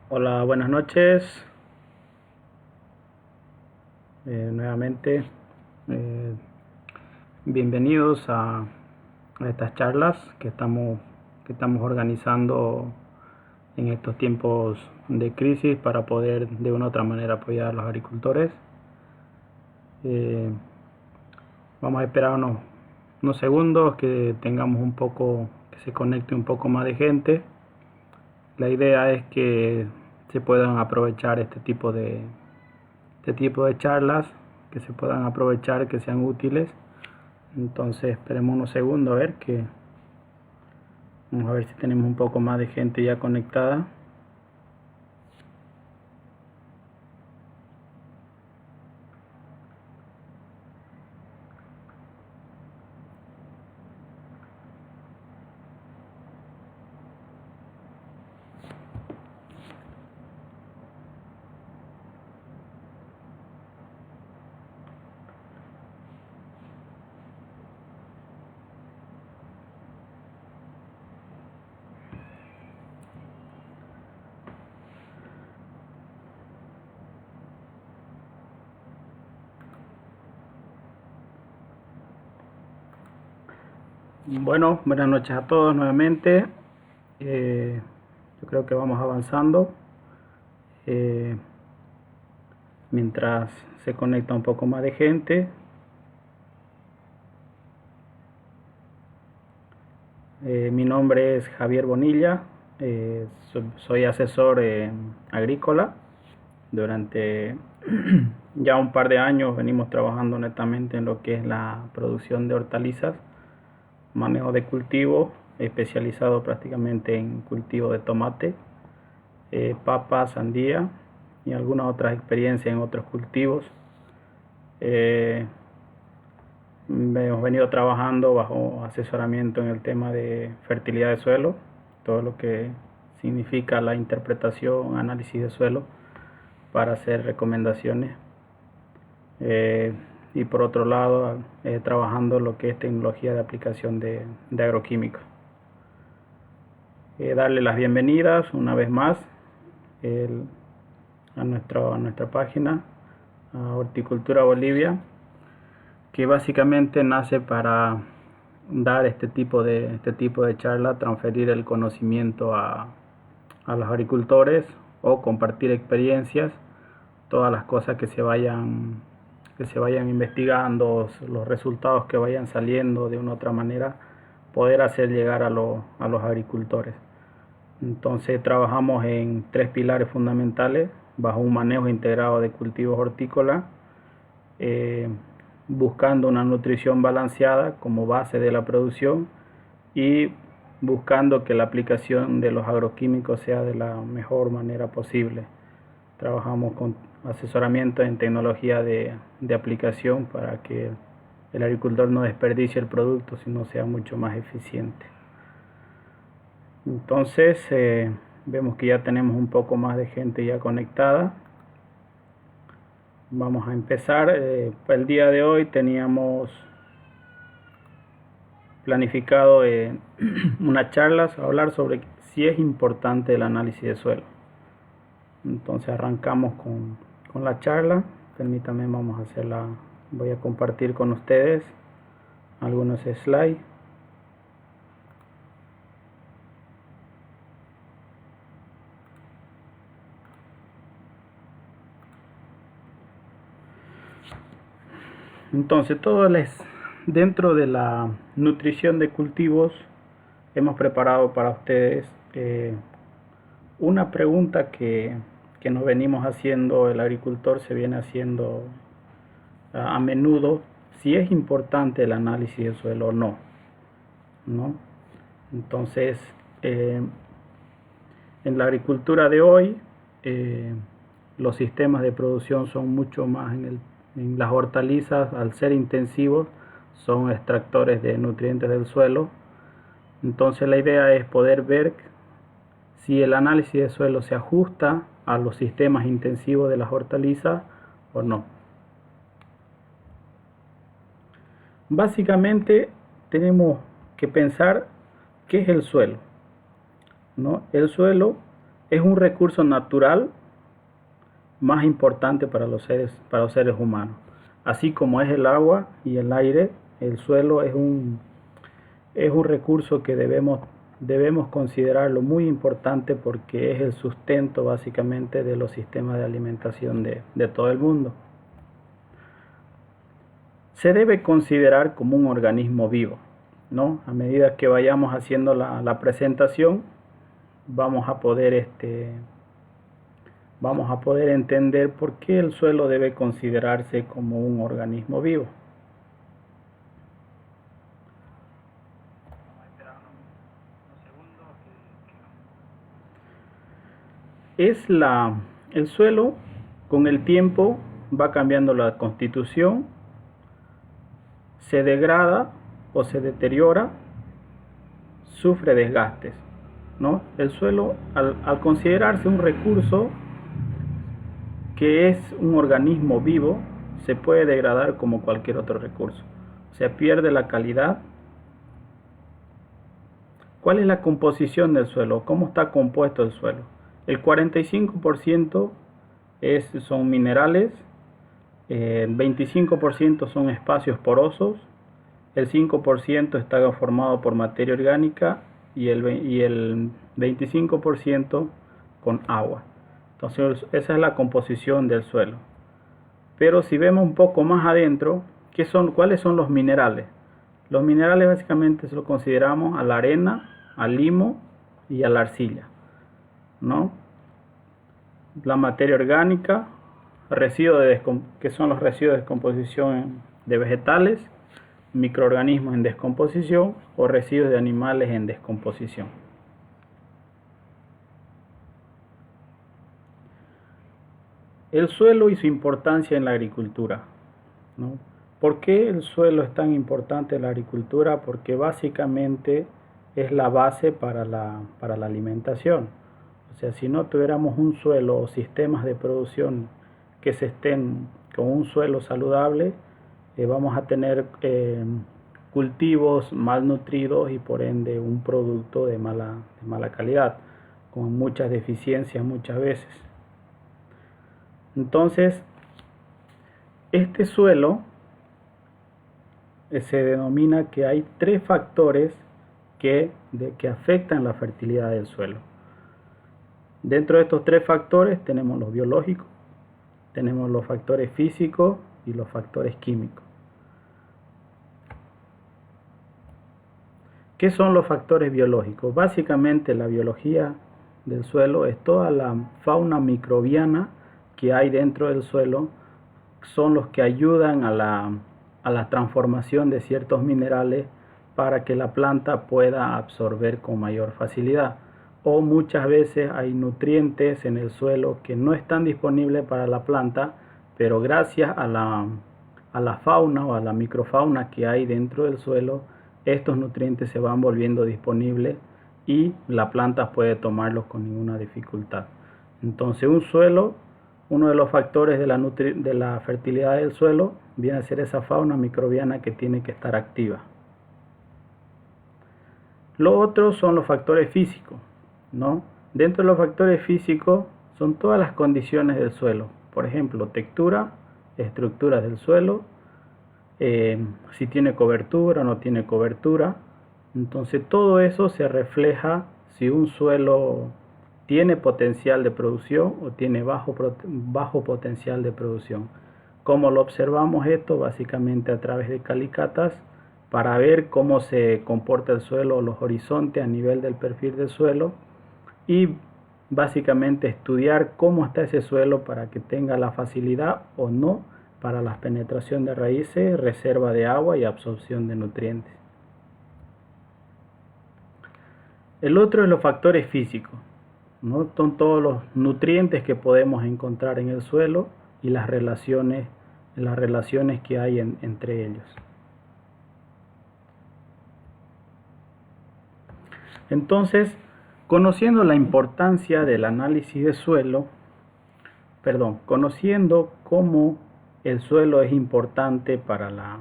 Hola, buenas noches. Nuevamente, eh, bienvenidos a estas charlas que estamos organizando en estos tiempos de crisis para poder de una u otra manera apoyar a los agricultores. Eh, Vamos a esperar unos segundos que tengamos un poco, que se conecte un poco más de gente. La idea es que se puedan aprovechar este tipo de charlas, que se puedan aprovechar, que sean útiles. Entonces esperemos unos segundos vamos a ver si tenemos un poco más de gente ya conectada. Bueno, buenas noches a todos nuevamente. Eh, yo creo que vamos avanzando. Eh, Mientras se conecta un poco más de gente. Mi nombre es Javier Bonilla. Soy asesor agrícola. Durante ya un par de años venimos trabajando netamente en lo que es la producción de hortalizas, manejo de cultivo, especializado prácticamente en cultivo de tomate, papa, sandía y algunas otras experiencias en otros cultivos. Eh, Hemos venido trabajando bajo asesoramiento en el tema de fertilidad de suelo, todo lo que significa la interpretación, análisis de suelo para hacer recomendaciones. Eh, y por otro lado, trabajando lo que es tecnología de aplicación de agroquímicos. Darle las bienvenidas una vez más el, a nuestra página, a Horticultura Bolivia, que básicamente nace para dar este tipo de charla, transferir el conocimiento a los agricultores o compartir experiencias, todas las cosas que se vayan investigando, los resultados que vayan saliendo de una u otra manera, poder hacer llegar a los agricultores. Entonces trabajamos en tres pilares fundamentales bajo un manejo integrado de cultivos hortícolas, eh, buscando una nutrición balanceada como base de la producción y buscando que la aplicación de los agroquímicos sea de la mejor manera posible. Trabajamos con asesoramiento en tecnología de aplicación para que el agricultor no desperdicie el producto, sino sea mucho más eficiente. Entonces, vemos que ya tenemos un poco más de gente ya conectada. Vamos a empezar. El día de hoy teníamos planificado una charla, hablar sobre si es importante el análisis de suelo. Entonces arrancamos con la charla. Permítanme, voy a compartir con ustedes algunos slides. Entonces, dentro de la nutrición de cultivos, hemos preparado para ustedes una pregunta que nos venimos haciendo, el agricultor se viene haciendo a menudo, si es importante el análisis de suelo o no, ¿no? Entonces, en la agricultura de hoy, los sistemas de producción son mucho más en las hortalizas, al ser intensivos, son extractores de nutrientes del suelo. Entonces la idea es poder ver si el análisis de suelo se ajusta a los sistemas intensivos de las hortalizas o no. Básicamente tenemos que pensar qué es el suelo, ¿no? El suelo es un recurso natural más importante para los seres humanos. Así como es el agua y el aire, el suelo es un recurso que debemos considerarlo muy importante porque es el sustento básicamente de los sistemas de alimentación de todo el mundo. Se debe considerar como un organismo vivo, ¿no? A medida que vayamos haciendo la presentación, vamos a poder entender por qué el suelo debe considerarse como un organismo vivo. El suelo con el tiempo va cambiando la constitución, se degrada o se deteriora, sufre desgastes, ¿no? El suelo, al considerarse un recurso que es un organismo vivo, se puede degradar como cualquier otro recurso. Se pierde la calidad. ¿Cuál es la composición del suelo? ¿Cómo está compuesto el suelo? El 45% son minerales, el 25% son espacios porosos, el 5% está formado por materia orgánica y el 25% con agua. Entonces esa es la composición del suelo. Pero si vemos un poco más adentro, ¿cuáles son los minerales? Los minerales básicamente se lo consideramos a la arena, al limo y a la arcilla, ¿no? La materia orgánica, que son los residuos de descomposición de vegetales, microorganismos en descomposición o residuos de animales en descomposición. El suelo y su importancia en la agricultura, ¿no? ¿Por qué el suelo es tan importante en la agricultura? Porque básicamente es la base para la alimentación. O sea, si no tuviéramos un suelo o sistemas de producción que se estén con un suelo saludable, vamos a tener cultivos malnutridos y por ende un producto de mala calidad, con muchas deficiencias muchas veces. Entonces, este suelo se denomina que hay 3 factores que afectan la fertilidad del suelo. Dentro de estos 3 factores tenemos los biológicos, tenemos los factores físicos y los factores químicos. ¿Qué son los factores biológicos? Básicamente la biología del suelo es toda la fauna microbiana que hay dentro del suelo, son los que ayudan a la transformación de ciertos minerales para que la planta pueda absorber con mayor facilidad. O muchas veces hay nutrientes en el suelo que no están disponibles para la planta, pero gracias a la fauna o a la microfauna que hay dentro del suelo, estos nutrientes se van volviendo disponibles y la planta puede tomarlos con ninguna dificultad. Entonces uno de los factores de la fertilidad del suelo viene a ser esa fauna microbiana que tiene que estar activa. Lo otro son los factores físicos, ¿no? Dentro de los factores físicos son todas las condiciones del suelo. Por ejemplo, textura, estructuras del suelo, si tiene cobertura o no tiene cobertura. Entonces todo eso se refleja si un suelo tiene potencial de producción o tiene bajo potencial de producción. ¿Cómo lo observamos esto? Básicamente a través de calicatas para ver cómo se comporta el suelo o los horizontes a nivel del perfil del suelo y básicamente estudiar cómo está ese suelo para que tenga la facilidad o no para la penetración de raíces, reserva de agua y absorción de nutrientes. El otro es los factores físicos, ¿no? Son todos los nutrientes que podemos encontrar en el suelo y las relaciones que hay entre ellos. Entonces, conociendo la importancia del análisis de suelo, conociendo cómo el suelo es importante para la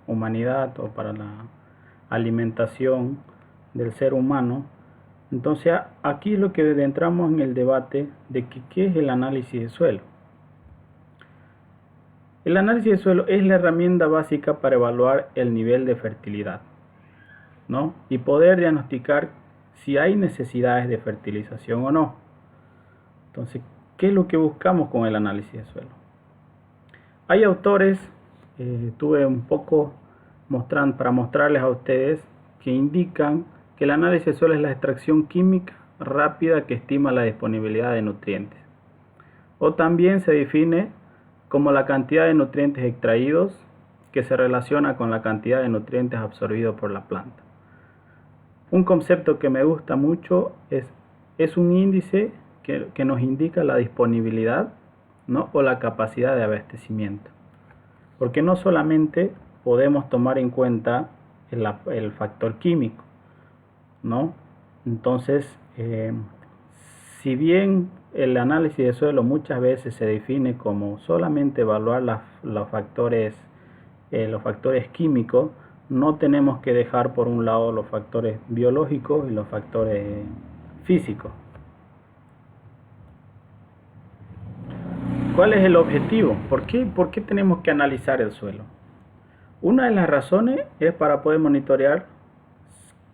humanidad o para la alimentación del ser humano, Entonces aquí es lo que entramos en el debate de que qué es el análisis de suelo. El análisis de suelo es la herramienta básica para evaluar el nivel de fertilidad, ¿no? Y poder diagnosticar si hay necesidades de fertilización o no. Entonces, ¿qué es lo que buscamos con el análisis de suelo? Hay autores, tuve un poco para mostrarles a ustedes, que indican que el análisis de suelo es la extracción química rápida que estima la disponibilidad de nutrientes. O también se define como la cantidad de nutrientes extraídos que se relaciona con la cantidad de nutrientes absorbidos por la planta. Un concepto que me gusta mucho es un índice que nos indica la disponibilidad, ¿no? O la capacidad de abastecimiento. Porque no solamente podemos tomar en cuenta el factor químico, ¿no? Entonces, si bien el análisis de suelo muchas veces se define como solamente evaluar los factores químicos, no tenemos que dejar por un lado los factores biológicos y los factores físicos. ¿Cuál es el objetivo? ¿Por qué tenemos que analizar el suelo? Una de las razones es para poder monitorear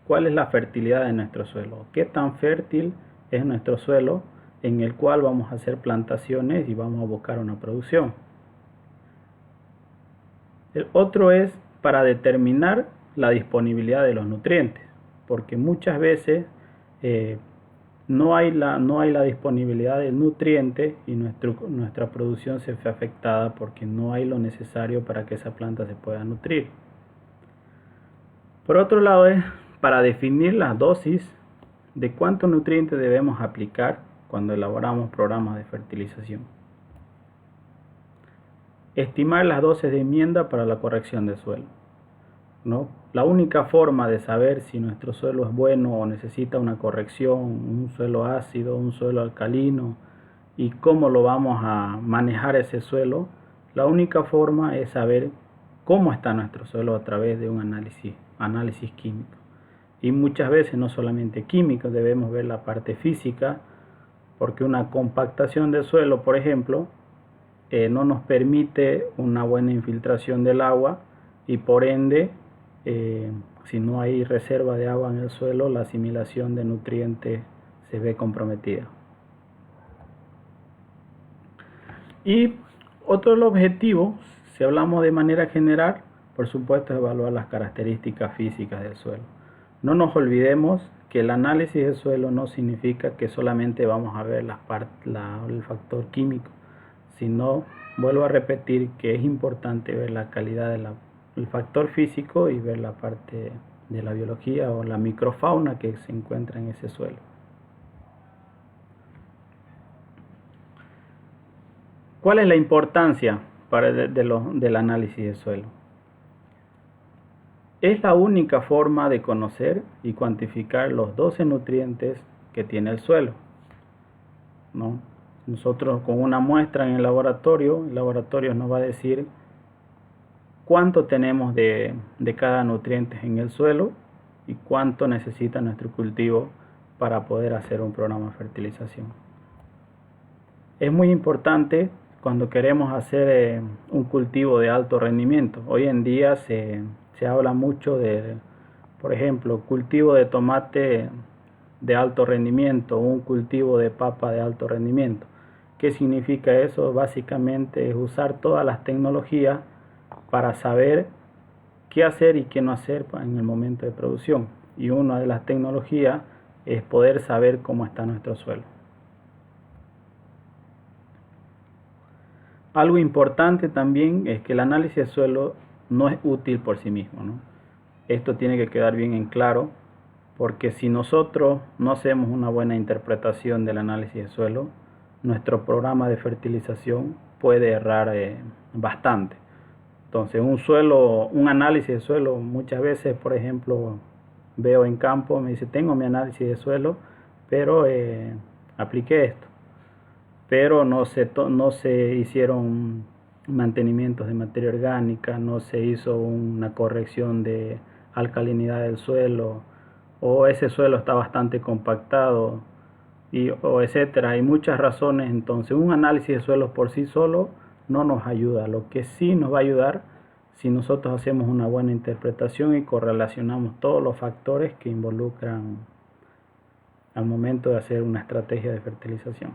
cuál es la fertilidad de nuestro suelo, qué tan fértil es nuestro suelo en el cual vamos a hacer plantaciones y vamos a buscar una producción. El otro es para determinar la disponibilidad de los nutrientes, porque muchas veces no hay la disponibilidad de nutrientes y nuestra producción se ve afectada porque no hay lo necesario para que esa planta se pueda nutrir. Por otro lado, es para definir las dosis de cuántos nutrientes debemos aplicar cuando elaboramos programas de fertilización. Estimar las dosis de enmienda para la corrección del suelo, ¿no? La única forma de saber si nuestro suelo es bueno o necesita una corrección, un suelo ácido, un suelo alcalino, y cómo lo vamos a manejar ese suelo, la única forma es saber cómo está nuestro suelo a través de un análisis químico. Y muchas veces no solamente químico, debemos ver la parte física, porque una compactación del suelo, por ejemplo, no nos permite una buena infiltración del agua y por ende, si no hay reserva de agua en el suelo, la asimilación de nutrientes se ve comprometida. Y otro objetivo, si hablamos de manera general, por supuesto, es evaluar las características físicas del suelo. No nos olvidemos que el análisis del suelo no significa que solamente vamos a ver el factor químico, sino, vuelvo a repetir, que es importante ver la calidad del factor físico y ver la parte de la biología o la microfauna que se encuentra en ese suelo. ¿Cuál es la importancia del análisis del suelo? Es la única forma de conocer y cuantificar los 12 nutrientes que tiene el suelo, ¿no? Nosotros con una muestra en el laboratorio nos va a decir cuánto tenemos de cada nutriente en el suelo y cuánto necesita nuestro cultivo para poder hacer un programa de fertilización. Es muy importante cuando queremos hacer un cultivo de alto rendimiento. Hoy en día se habla mucho de, por ejemplo, cultivo de tomate de alto rendimiento, un cultivo de papa de alto rendimiento. ¿Qué significa eso? Básicamente es usar todas las tecnologías para saber qué hacer y qué no hacer en el momento de producción. Y una de las tecnologías es poder saber cómo está nuestro suelo. Algo importante también es que el análisis de suelo no es útil por sí mismo, ¿no? Esto tiene que quedar bien en claro, porque si nosotros no hacemos una buena interpretación del análisis de suelo, nuestro programa de fertilización puede errar bastante. Entonces, un análisis de suelo, muchas veces, por ejemplo, veo en campo, me dice, tengo mi análisis de suelo, pero apliqué esto. Pero no se hicieron mantenimientos de materia orgánica, no se hizo una corrección de alcalinidad del suelo, o ese suelo está bastante compactado, o etcétera. Hay muchas razones. Entonces un análisis de suelos por sí solo no nos ayuda. Lo que sí nos va a ayudar si nosotros hacemos una buena interpretación y correlacionamos todos los factores que involucran al momento de hacer una estrategia de fertilización.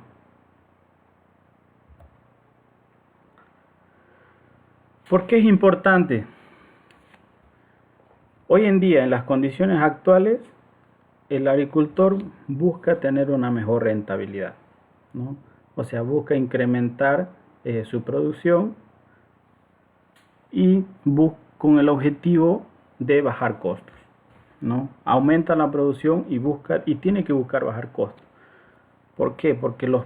¿Por qué es importante? Hoy en día, en las condiciones actuales, el agricultor busca tener una mejor rentabilidad, ¿no? O sea, busca incrementar su producción y con el objetivo de bajar costos, ¿no? Aumenta la producción y tiene que buscar bajar costos. ¿Por qué? Porque los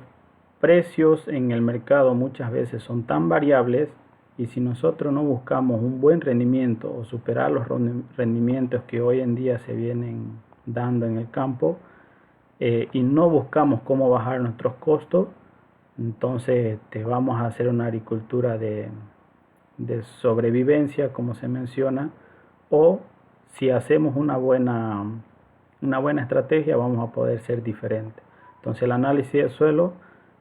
precios en el mercado muchas veces son tan variables, y si nosotros no buscamos un buen rendimiento o superar los rendimientos que hoy en día se vienen dando en el campo, y no buscamos cómo bajar nuestros costos, entonces vamos a hacer una agricultura de sobrevivencia, como se menciona, o si hacemos una buena estrategia, vamos a poder ser diferentes. Entonces el análisis del suelo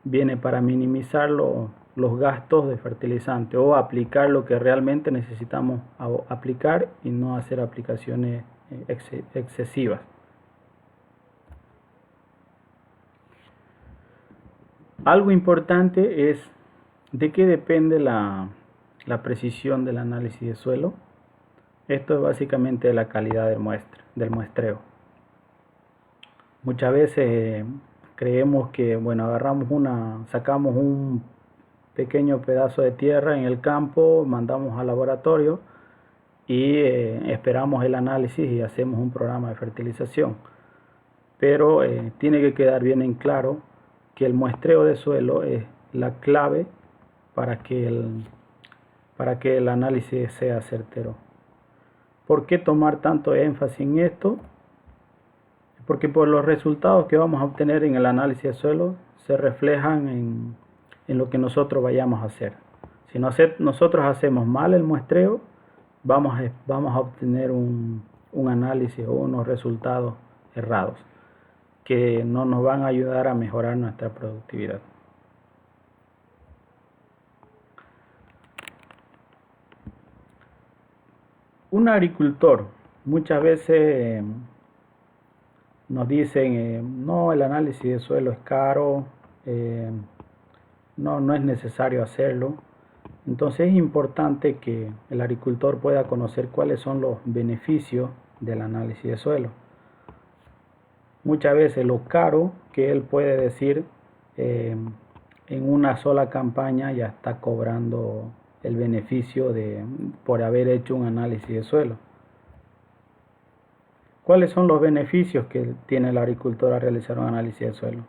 viene para minimizar los gastos de fertilizante, o aplicar lo que realmente necesitamos aplicar y no hacer aplicaciones excesivas. Algo importante es de qué depende la precisión del análisis de suelo. Esto es básicamente la calidad del muestreo. Muchas veces creemos que, bueno, sacamos un pequeño pedazo de tierra en el campo, mandamos al laboratorio y esperamos el análisis y hacemos un programa de fertilización. Pero tiene que quedar bien en claro que el muestreo de suelo es la clave para que el análisis sea certero. ¿Por qué tomar tanto énfasis en esto? Porque por los resultados que vamos a obtener en el análisis de suelo se reflejan en lo que nosotros vayamos a hacer. Si nosotros hacemos mal el muestreo, vamos a obtener un análisis o unos resultados errados que no nos van a ayudar a mejorar nuestra productividad. Un agricultor muchas veces nos dicen, no, el análisis de suelo es caro, no es necesario hacerlo. Entonces es importante que el agricultor pueda conocer cuáles son los beneficios del análisis de suelo. Muchas veces lo caro que él puede decir, en una sola campaña ya está cobrando el beneficio por haber hecho un análisis de suelo. ¿Cuáles son los beneficios que tiene el agricultor al realizar un análisis de suelo?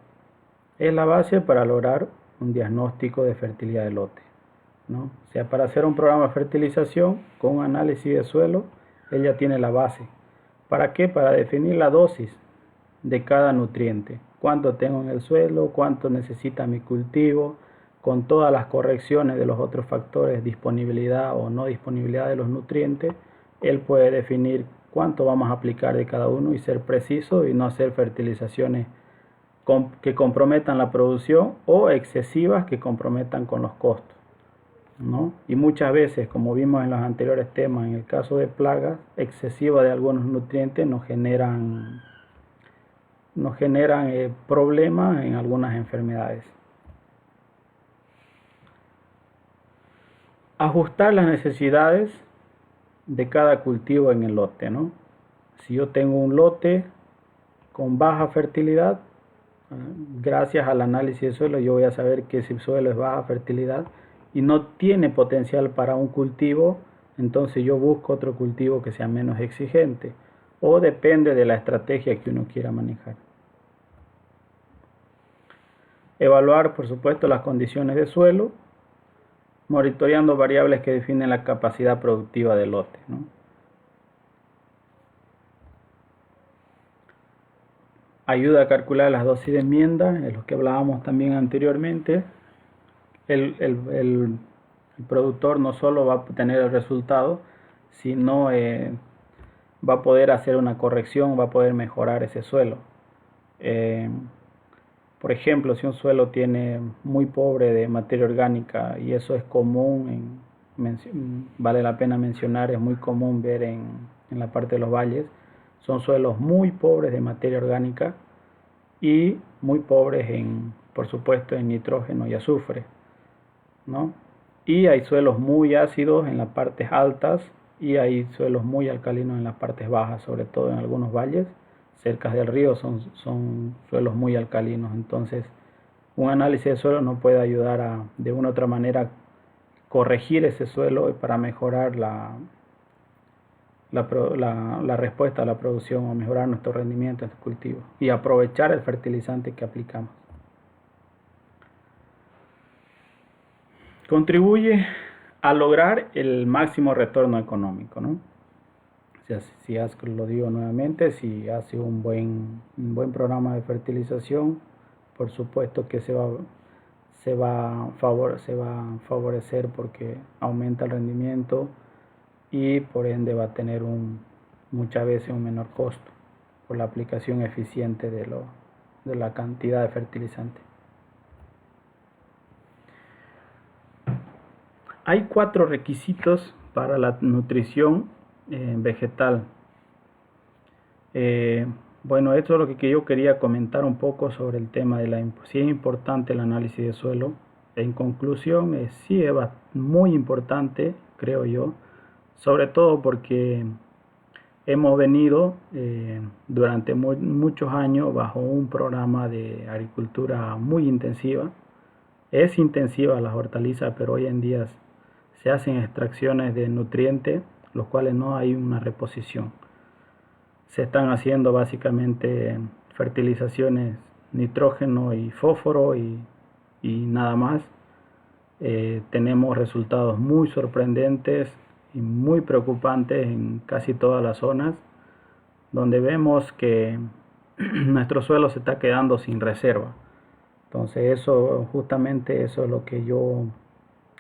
Es la base para lograr un diagnóstico de fertilidad de lote, ¿no? O sea, para hacer un programa de fertilización con un análisis de suelo, él ya tiene la base. ¿Para qué? Para definir la dosis de cada nutriente. Cuánto tengo en el suelo, cuánto necesita mi cultivo, con todas las correcciones de los otros factores, disponibilidad o no disponibilidad de los nutrientes, él puede definir cuánto vamos a aplicar de cada uno y ser preciso y no hacer fertilizaciones que comprometan la producción o excesivas que comprometan con los costos, ¿no? Y muchas veces, como vimos en los anteriores temas, en el caso de plagas excesivas de algunos nutrientes nos generan problemas en algunas enfermedades. Ajustar las necesidades de cada cultivo en el lote, ¿no? Si yo tengo un lote con baja fertilidad, gracias al análisis de suelo yo voy a saber que si el suelo es baja fertilidad y no tiene potencial para un cultivo, entonces yo busco otro cultivo que sea menos exigente, o depende de la estrategia que uno quiera manejar. Evaluar, por supuesto, las condiciones de suelo, monitoreando variables que definen la capacidad productiva del lote, ¿no? Ayuda a calcular las dosis de enmienda, es lo que hablábamos también anteriormente. El productor no solo va a obtener el resultado, sino va a poder hacer una corrección, va a poder mejorar ese suelo. Por ejemplo, si un suelo tiene muy pobre de materia orgánica, y eso es común, vale la pena mencionar, es muy común ver en la parte de los valles, son suelos muy pobres de materia orgánica y muy pobres por supuesto, en nitrógeno y azufre, ¿no? Y hay suelos muy ácidos en las partes altas y hay suelos muy alcalinos en las partes bajas, sobre todo en algunos valles cerca del río son suelos muy alcalinos. Entonces, un análisis de suelo nos puede ayudar de una u otra manera, corregir ese suelo para mejorar la respuesta a la producción o mejorar nuestro rendimiento en este cultivo y aprovechar el fertilizante que aplicamos. Contribuye a lograr el máximo retorno económico, ¿no? Si lo digo nuevamente, si hace un buen programa de fertilización, por supuesto que se va a favorecer porque aumenta el rendimiento y por ende va a tener muchas veces un menor costo por la aplicación eficiente de la cantidad de fertilizante. Hay 4 requisitos para la nutrición vegetal. Bueno, esto es lo que yo quería comentar un poco sobre el tema de si es importante el análisis de suelo. En conclusión, sí es muy importante, creo yo, sobre todo porque hemos venido durante muchos años bajo un programa de agricultura muy intensiva. Es intensiva las hortalizas, pero hoy en día se hacen extracciones de nutrientes, los cuales no hay una reposición. Se están haciendo básicamente fertilizaciones nitrógeno y fósforo y nada más. Tenemos resultados muy sorprendentes y muy preocupantes en casi todas las zonas, donde vemos que nuestro suelo se está quedando sin reserva. Entonces justamente eso es lo que yo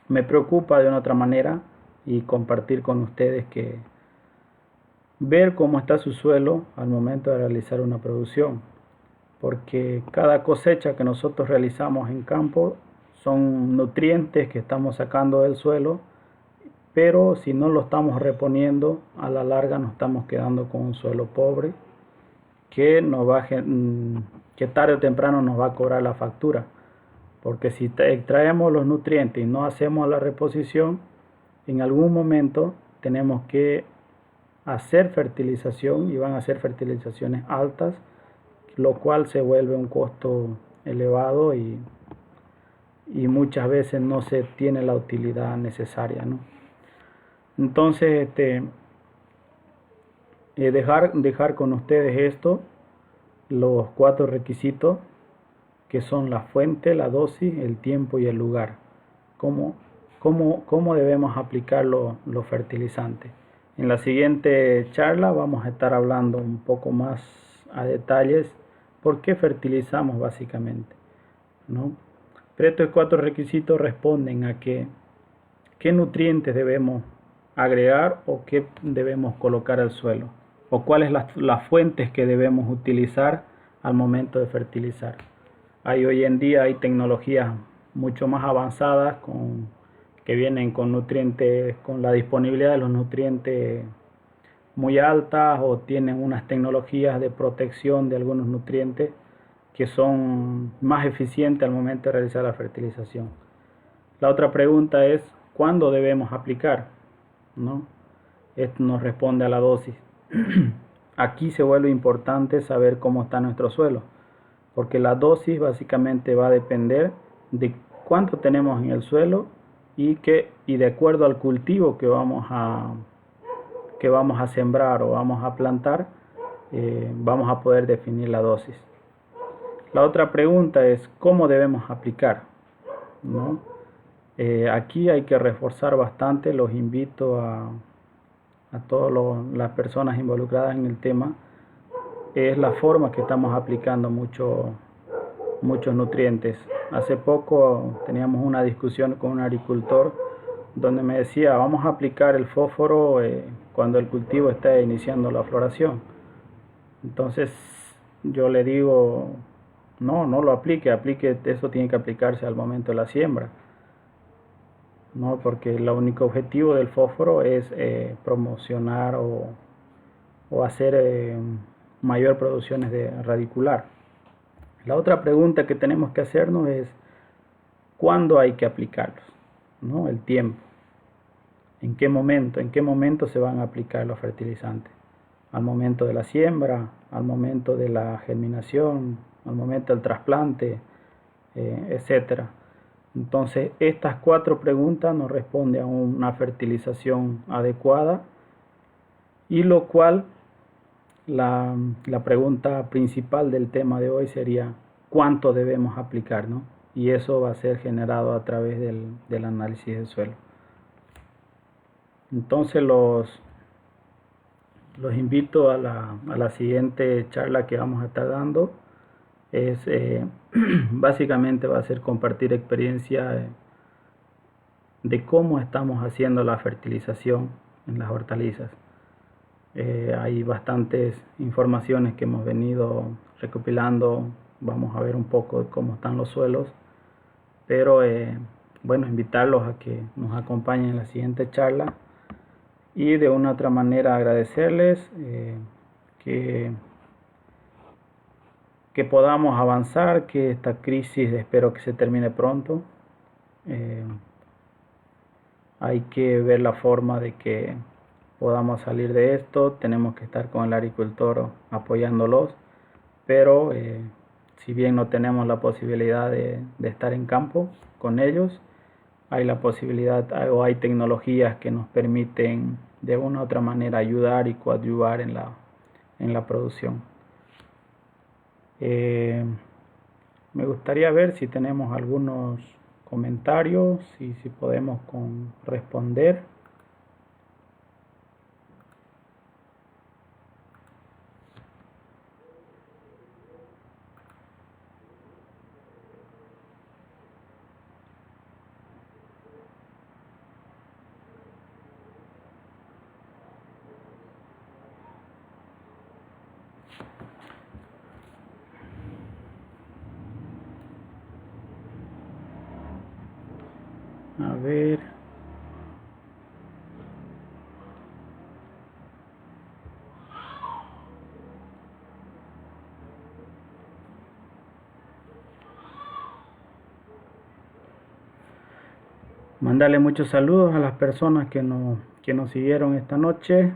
me preocupa de una otra manera, y compartir con ustedes que ver cómo está su suelo al momento de realizar una producción, porque cada cosecha que nosotros realizamos en campo son nutrientes que estamos sacando del suelo, pero si no lo estamos reponiendo, a la larga nos estamos quedando con un suelo pobre que tarde o temprano nos va a cobrar la factura, porque si extraemos los nutrientes y no hacemos la reposición, en algún momento tenemos que hacer fertilización y van a ser fertilizaciones altas, lo cual se vuelve un costo elevado y muchas veces no se tiene la utilidad necesaria, ¿no? Entonces, dejar con ustedes esto, los 4 requisitos, que son la fuente, la dosis, el tiempo y el lugar. ¿Cómo debemos aplicar los fertilizantes? En la siguiente charla vamos a estar hablando un poco más a detalles por qué fertilizamos básicamente, ¿no? Pero estos 4 requisitos responden a qué nutrientes debemos agregar o qué debemos colocar al suelo, o cuáles las fuentes que debemos utilizar al momento de fertilizar. Hoy en día hay tecnologías mucho más avanzadas que vienen con nutrientes, con la disponibilidad de los nutrientes muy altas, o tienen unas tecnologías de protección de algunos nutrientes que son más eficientes al momento de realizar la fertilización. La otra pregunta es, ¿cuándo debemos aplicar? ¿No? Esto nos responde a la dosis. Aquí se vuelve importante saber cómo está nuestro suelo, porque la dosis básicamente va a depender de cuánto tenemos en el suelo y de acuerdo al cultivo que vamos a sembrar o vamos a plantar, vamos a poder definir la dosis. La otra pregunta es cómo debemos aplicar, ¿no? Aquí hay que reforzar bastante. Los invito a todas las personas involucradas en el tema. Es la forma que estamos aplicando muchos nutrientes. Hace poco teníamos una discusión con un agricultor donde me decía, vamos a aplicar el fósforo cuando el cultivo está iniciando la floración. Entonces yo le digo, no, no lo aplique, eso tiene que aplicarse al momento de la siembra. No, porque el único objetivo del fósforo es promocionar o hacer mayor producciones de radicular. La otra pregunta que tenemos que hacernos es ¿cuándo hay que aplicarlos? ¿No? El tiempo. ¿En qué momento se van a aplicar los fertilizantes? Al momento de la siembra, al momento de la germinación, al momento del trasplante, etcétera. Entonces, estas 4 preguntas nos responden a una fertilización adecuada, y lo cual la pregunta principal del tema de hoy sería ¿cuánto debemos aplicar? ¿No? Y eso va a ser generado a través del análisis del suelo. Entonces los invito a la siguiente charla que vamos a estar dando. Es básicamente va a ser compartir experiencia de cómo estamos haciendo la fertilización en las hortalizas. Hay bastantes informaciones que hemos venido recopilando. Vamos a ver un poco de cómo están los suelos, pero bueno, invitarlos a que nos acompañen en la siguiente charla, y de una otra manera agradecerles que podamos avanzar, que esta crisis espero que se termine pronto. Hay que ver la forma de que podamos salir de esto. Tenemos que estar con el agricultor apoyándolos, pero si bien no tenemos la posibilidad de estar en campo con ellos, hay la posibilidad o hay tecnologías que nos permiten de una u otra manera ayudar y coadyuvar en la producción. Me gustaría ver si tenemos algunos comentarios y si podemos responder. A ver. Mandarle muchos saludos a las personas que nos siguieron esta noche.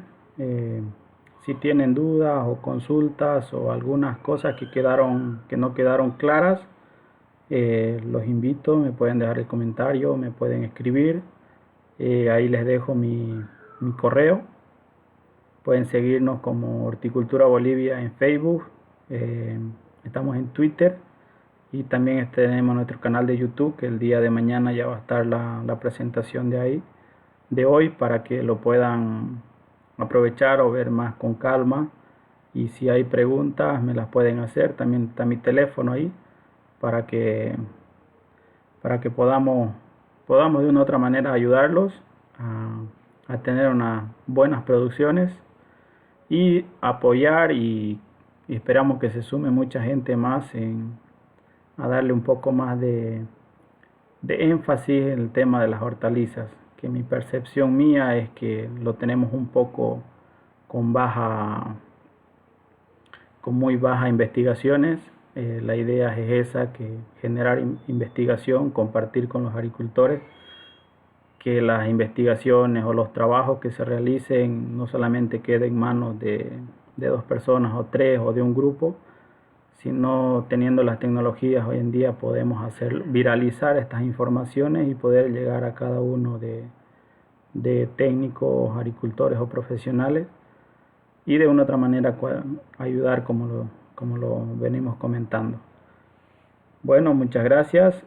Si tienen dudas o consultas o algunas cosas que no quedaron claras, los invito, me pueden dejar el comentario, me pueden escribir. Ahí les dejo mi correo. Pueden seguirnos como Horticultura Bolivia en Facebook. Estamos en Twitter. Y también tenemos nuestro canal de YouTube, que el día de mañana ya va a estar la presentación de hoy, para que lo puedan aprovechar o ver más con calma. Y si hay preguntas me las pueden hacer. También está mi teléfono ahí para que podamos de una u otra manera ayudarlos a tener unas buenas producciones y apoyar, y esperamos que se sume mucha gente más a darle un poco más de énfasis en el tema de las hortalizas, que mi percepción mía es que lo tenemos un poco con muy bajas investigaciones. La idea es esa, que generar investigación, compartir con los agricultores, que las investigaciones o los trabajos que se realicen no solamente queden en manos de 2 personas o 3 o de un grupo, sino teniendo las tecnologías hoy en día podemos viralizar estas informaciones y poder llegar a cada uno de técnicos, agricultores o profesionales, y de una u otra manera ayudar como lo venimos comentando. Bueno, muchas gracias.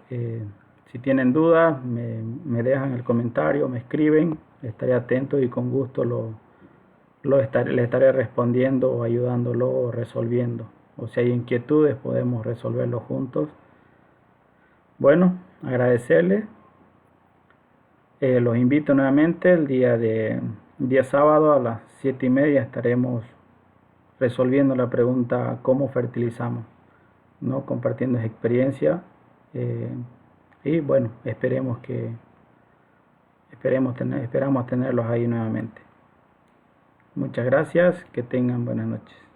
Si tienen dudas me dejan el comentario, me escriben, estaré atento y con gusto le estaré respondiendo o ayudándolo o resolviendo. O si hay inquietudes podemos resolverlo juntos. Bueno, agradecerles Los invito nuevamente día sábado a las 7:30 estaremos resolviendo la pregunta cómo fertilizamos, ¿no? Compartiendo experiencia, eh, y bueno, esperamos tenerlos ahí nuevamente. Muchas gracias, que tengan buenas noches.